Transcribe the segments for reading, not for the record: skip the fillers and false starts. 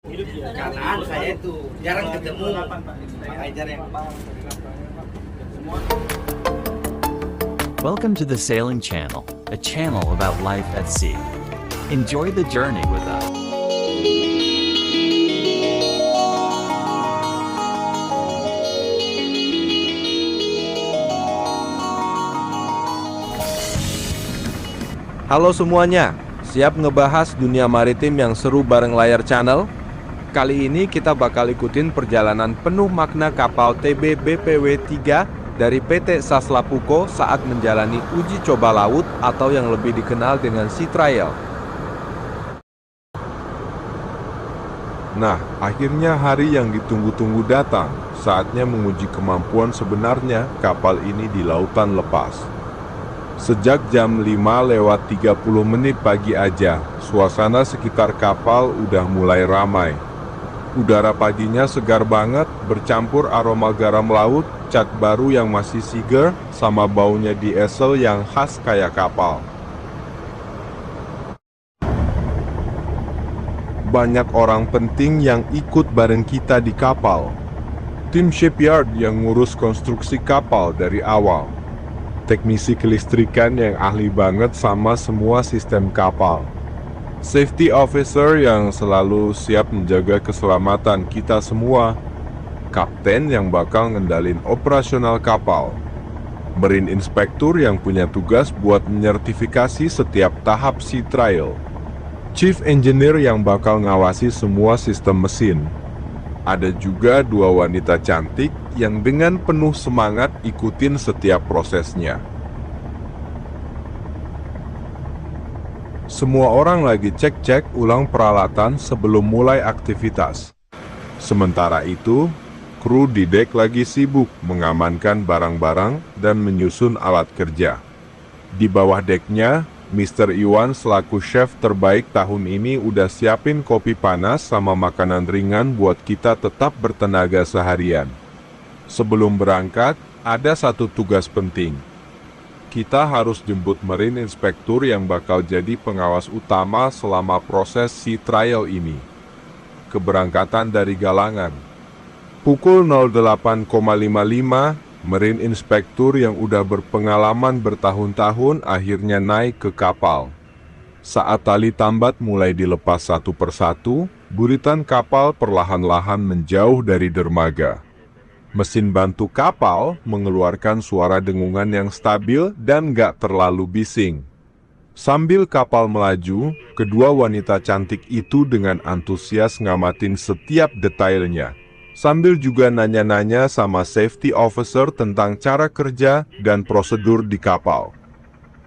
Karena saya itu jarang ketemu, makanya jarang. Welcome to the Sailing Channel, a channel about life at sea. Enjoy the journey with us. Halo semuanya, siap ngebahas dunia maritim yang seru bareng Layar Channel? Kali ini kita bakal ikutin perjalanan penuh makna kapal TB BPW 3 dari PT SAS Lapuko saat menjalani uji coba laut atau yang lebih dikenal dengan Sea Trial. Nah, akhirnya hari yang ditunggu-tunggu datang. Saatnya menguji kemampuan sebenarnya kapal ini di lautan lepas. Sejak jam 5:30 pagi aja, suasana sekitar kapal udah mulai ramai. Udara paginya segar banget, bercampur aroma garam laut, cat baru yang masih seger, sama baunya diesel yang khas kayak kapal. Banyak orang penting yang ikut bareng kita di kapal. Tim shipyard yang ngurus konstruksi kapal dari awal. Teknisi kelistrikan yang ahli banget sama semua sistem kapal. Safety officer yang selalu siap menjaga keselamatan kita semua. Kapten yang bakal ngendalin operasional kapal. Marine inspektur yang punya tugas buat menyertifikasi setiap tahap Sea Trial. Chief engineer yang bakal ngawasi semua sistem mesin. Ada juga dua wanita cantik yang dengan penuh semangat ikutin setiap prosesnya. Semua orang lagi cek-cek ulang peralatan sebelum mulai aktivitas. Sementara itu, kru di dek lagi sibuk mengamankan barang-barang dan menyusun alat kerja. Di bawah deknya, Mr. Iwan selaku chef terbaik tahun ini udah siapin kopi panas sama makanan ringan buat kita tetap bertenaga seharian. Sebelum berangkat, ada satu tugas penting. Kita harus jemput Marine Inspektur yang bakal jadi pengawas utama selama proses Sea Trial ini. Keberangkatan dari Galangan. Pukul 08.55, Marine Inspektur yang udah berpengalaman bertahun-tahun akhirnya naik ke kapal. Saat tali tambat mulai dilepas satu persatu, buritan kapal perlahan-lahan menjauh dari dermaga. Mesin bantu kapal mengeluarkan suara dengungan yang stabil dan gak terlalu bising. Sambil kapal melaju, kedua wanita cantik itu dengan antusias ngamatin setiap detailnya. Sambil juga nanya-nanya sama safety officer tentang cara kerja dan prosedur di kapal.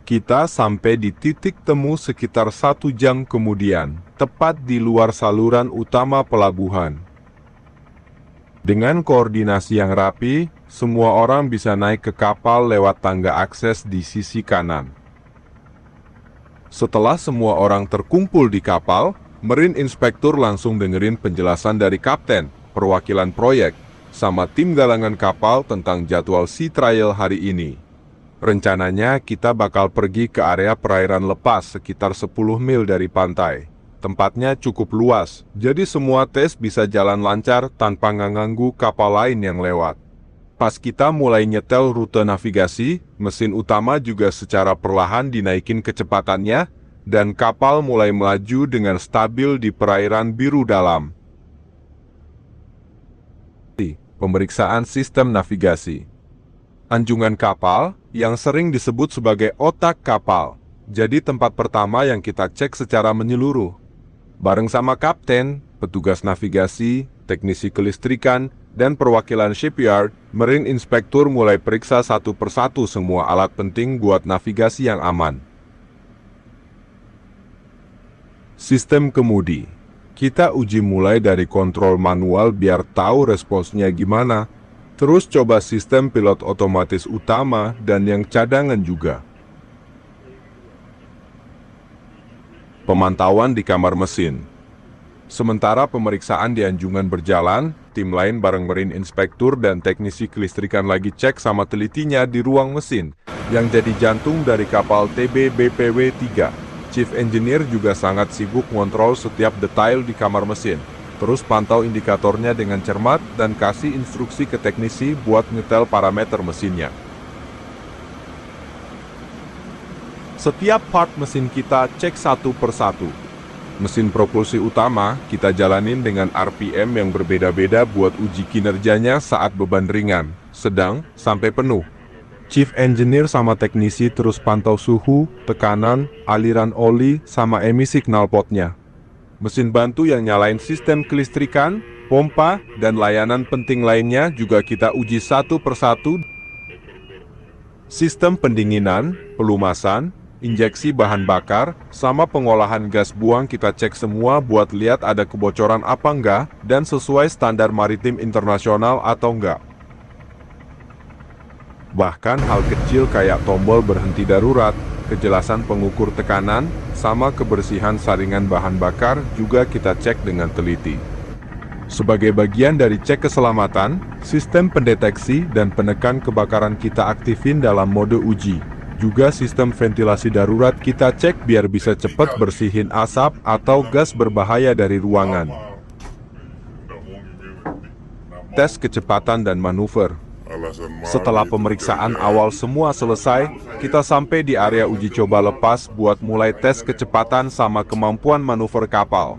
Kita sampai di titik temu sekitar 1 jam kemudian, tepat di luar saluran utama pelabuhan. Dengan koordinasi yang rapi, semua orang bisa naik ke kapal lewat tangga akses di sisi kanan. Setelah semua orang terkumpul di kapal, Marine Inspektur langsung dengerin penjelasan dari kapten, perwakilan proyek, sama tim galangan kapal tentang jadwal Sea Trial hari ini. Rencananya kita bakal pergi ke area perairan lepas sekitar 10 mil dari pantai. Tempatnya cukup luas, jadi semua tes bisa jalan lancar tanpa nganggu kapal lain yang lewat. Pas kita mulai nyetel rute navigasi, mesin utama juga secara perlahan dinaikin kecepatannya, dan kapal mulai melaju dengan stabil di perairan biru dalam. Pemeriksaan sistem navigasi. Anjungan kapal, yang sering disebut sebagai otak kapal, jadi tempat pertama yang kita cek secara menyeluruh. Bareng sama kapten, petugas navigasi, teknisi kelistrikan, dan perwakilan shipyard, Marine Inspektur mulai periksa satu persatu semua alat penting buat navigasi yang aman. Sistem kemudi. Kita uji mulai dari kontrol manual biar tahu responsnya gimana. Terus coba sistem pilot otomatis utama dan yang cadangan juga. Pemantauan di kamar mesin. Sementara pemeriksaan di anjungan berjalan, tim lain bareng Marine Inspektur dan teknisi kelistrikan lagi cek sama telitinya di ruang mesin, yang jadi jantung dari kapal TB BPW 3. Chief Engineer juga sangat sibuk ngontrol setiap detail di kamar mesin. Terus pantau indikatornya dengan cermat dan kasih instruksi ke teknisi buat nyetel parameter mesinnya. Setiap part mesin kita cek satu persatu. Mesin propulsi utama kita jalanin dengan RPM yang berbeda-beda buat uji kinerjanya saat beban ringan, sedang, sampai penuh. Chief Engineer sama teknisi terus pantau suhu, tekanan, aliran oli, sama emisi knalpotnya. Mesin bantu yang nyalain sistem kelistrikan, pompa, dan layanan penting lainnya juga kita uji satu persatu. Sistem pendinginan, pelumasan, injeksi bahan bakar, sama pengolahan gas buang kita cek semua buat lihat ada kebocoran apa enggak dan sesuai standar maritim internasional atau enggak. Bahkan hal kecil kayak tombol berhenti darurat, kejelasan pengukur tekanan, sama kebersihan saringan bahan bakar juga kita cek dengan teliti. Sebagai bagian dari cek keselamatan, sistem pendeteksi dan penekan kebakaran kita aktifin dalam mode uji. Juga sistem ventilasi darurat kita cek biar bisa cepat bersihin asap atau gas berbahaya dari ruangan. Tes kecepatan dan manuver. Setelah pemeriksaan awal semua selesai, kita sampai di area uji coba lepas buat mulai tes kecepatan sama kemampuan manuver kapal.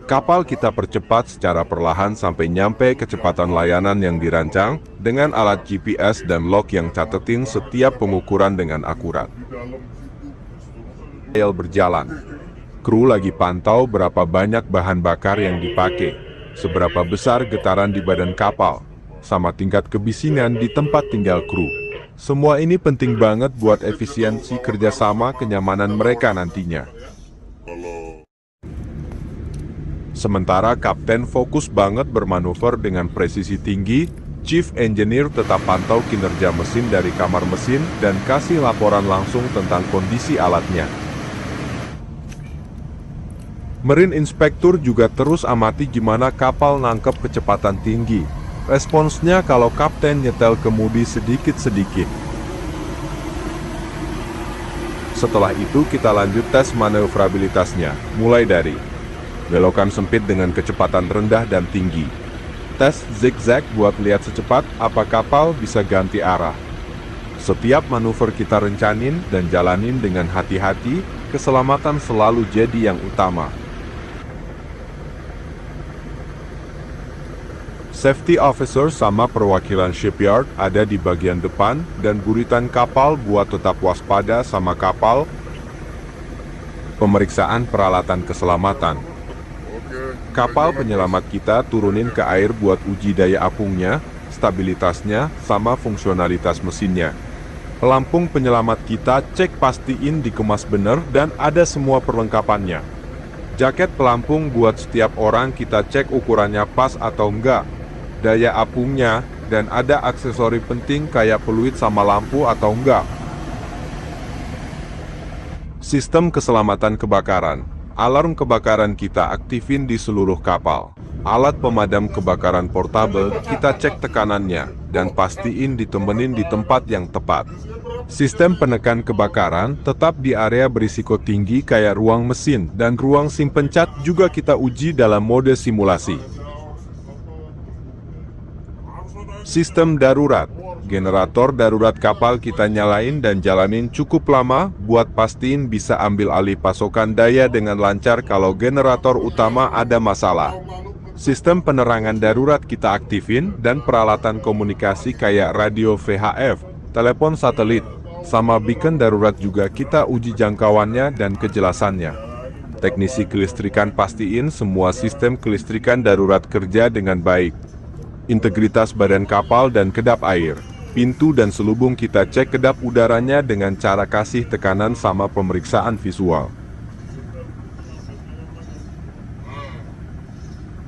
Kapal kita percepat secara perlahan sampai nyampe kecepatan layanan yang dirancang dengan alat GPS dan log yang catetin setiap pengukuran dengan akurat. Berjalan. Kru lagi pantau berapa banyak bahan bakar yang dipakai, seberapa besar getaran di badan kapal, sama tingkat kebisingan di tempat tinggal kru. Semua ini penting banget buat efisiensi kerjasama kenyamanan mereka nantinya. Sementara kapten fokus banget bermanuver dengan presisi tinggi, Chief Engineer tetap pantau kinerja mesin dari kamar mesin dan kasih laporan langsung tentang kondisi alatnya. Marine Inspector juga terus amati gimana kapal nangkep kecepatan tinggi. Responsnya kalau kapten nyetel kemudi sedikit-sedikit. Setelah itu kita lanjut tes maneuverabilitasnya, mulai dari belokan sempit dengan kecepatan rendah dan tinggi. Tes zigzag buat lihat secepat apa kapal bisa ganti arah. Setiap manuver kita rencanin dan jalanin dengan hati-hati, keselamatan selalu jadi yang utama. Safety officer sama perwakilan shipyard ada di bagian depan dan buritan kapal buat tetap waspada sama kapal. Pemeriksaan peralatan keselamatan. Kapal penyelamat kita turunin ke air buat uji daya apungnya, stabilitasnya, sama fungsionalitas mesinnya. Pelampung penyelamat kita cek pastiin dikemas bener dan ada semua perlengkapannya. Jaket pelampung buat setiap orang kita cek ukurannya pas atau enggak, daya apungnya, dan ada aksesori penting kayak peluit sama lampu atau enggak. Sistem keselamatan kebakaran. Alarm kebakaran kita aktifin di seluruh kapal. Alat pemadam kebakaran portabel kita cek tekanannya dan pastiin ditemenin di tempat yang tepat. Sistem penekan kebakaran tetap di area berisiko tinggi kayak ruang mesin dan ruang simpen cat juga kita uji dalam mode simulasi. Sistem darurat. Generator darurat kapal kita nyalain dan jalanin cukup lama buat pastiin bisa ambil alih pasokan daya dengan lancar kalau generator utama ada masalah. Sistem penerangan darurat kita aktifin dan peralatan komunikasi kayak radio VHF, telepon satelit, sama beacon darurat juga kita uji jangkauannya dan kejelasannya. Teknisi kelistrikan pastiin semua sistem kelistrikan darurat kerja dengan baik. Integritas badan kapal dan kedap air. Pintu dan selubung kita cek kedap udaranya dengan cara kasih tekanan sama pemeriksaan visual.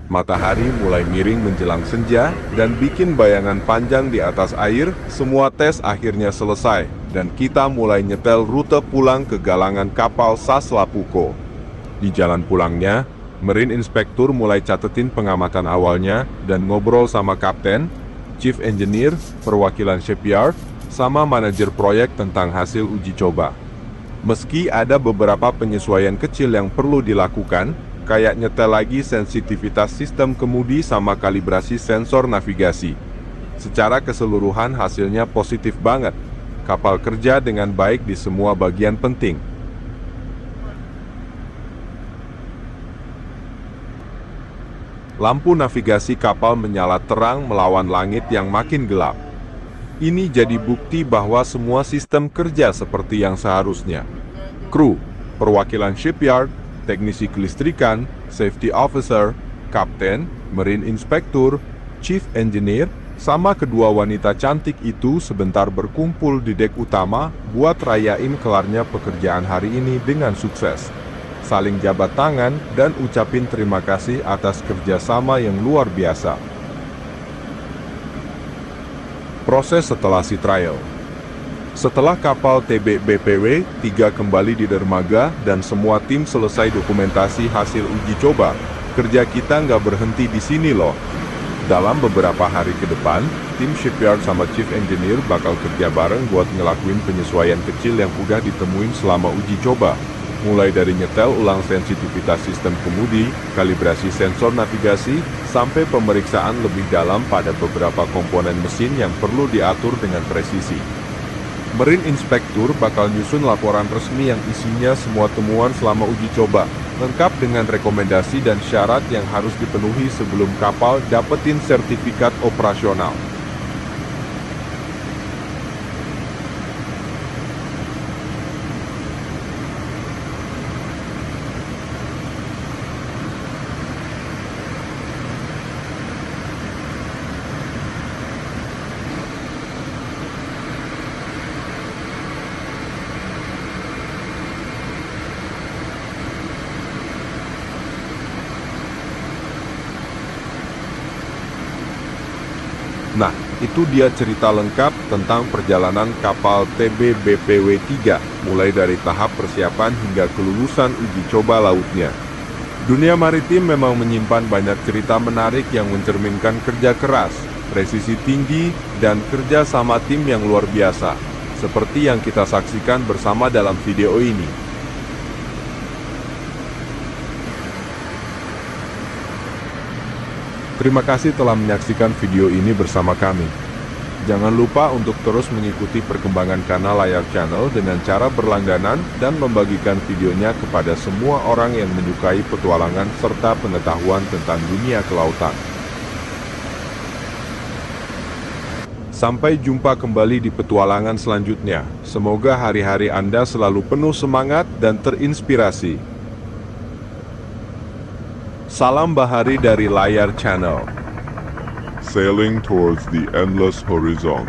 Matahari mulai miring menjelang senja dan bikin bayangan panjang di atas air. Semua tes akhirnya selesai dan kita mulai nyetel rute pulang ke galangan kapal SAS Lapuko. Di jalan pulangnya, Marine Inspector mulai catetin pengamatan awalnya dan ngobrol sama kapten, Chief Engineer, perwakilan shipyard, sama manajer proyek tentang hasil uji coba. Meski ada beberapa penyesuaian kecil yang perlu dilakukan, kayak nyetel lagi sensitivitas sistem kemudi sama kalibrasi sensor navigasi. Secara keseluruhan hasilnya positif banget. Kapal kerja dengan baik di semua bagian penting. Lampu navigasi kapal menyala terang melawan langit yang makin gelap. Ini jadi bukti bahwa semua sistem kerja seperti yang seharusnya. Kru, perwakilan shipyard, teknisi kelistrikan, safety officer, kapten, marine inspektur, chief engineer, sama kedua wanita cantik itu sebentar berkumpul di dek utama buat rayain kelarnya pekerjaan hari ini dengan sukses. Saling jabat tangan dan ucapin terima kasih atas kerjasama yang luar biasa. Proses setelah sea trial. Setelah kapal TB BPW 3 kembali di dermaga dan semua tim selesai dokumentasi hasil uji coba, kerja kita nggak berhenti di sini loh. Dalam beberapa hari ke depan, tim shipyard sama chief engineer bakal kerja bareng buat ngelakuin penyesuaian kecil yang udah ditemuin selama uji coba. Mulai dari nyetel ulang sensitivitas sistem kemudi, kalibrasi sensor navigasi, sampai pemeriksaan lebih dalam pada beberapa komponen mesin yang perlu diatur dengan presisi. Marine Inspektur bakal nyusun laporan resmi yang isinya semua temuan selama uji coba, lengkap dengan rekomendasi dan syarat yang harus dipenuhi sebelum kapal dapetin sertifikat operasional. Nah, itu dia cerita lengkap tentang perjalanan kapal TB BPW 3, mulai dari tahap persiapan hingga kelulusan uji coba lautnya. Dunia maritim memang menyimpan banyak cerita menarik yang mencerminkan kerja keras, presisi tinggi, dan kerja sama tim yang luar biasa, seperti yang kita saksikan bersama dalam video ini. Terima kasih telah menyaksikan video ini bersama kami. Jangan lupa untuk terus mengikuti perkembangan kanal Layar Channel dengan cara berlangganan dan membagikan videonya kepada semua orang yang menyukai petualangan serta pengetahuan tentang dunia kelautan. Sampai jumpa kembali di petualangan selanjutnya. Semoga hari-hari Anda selalu penuh semangat dan terinspirasi. Salam bahari dari Layar Channel. Sailing towards the endless horizon.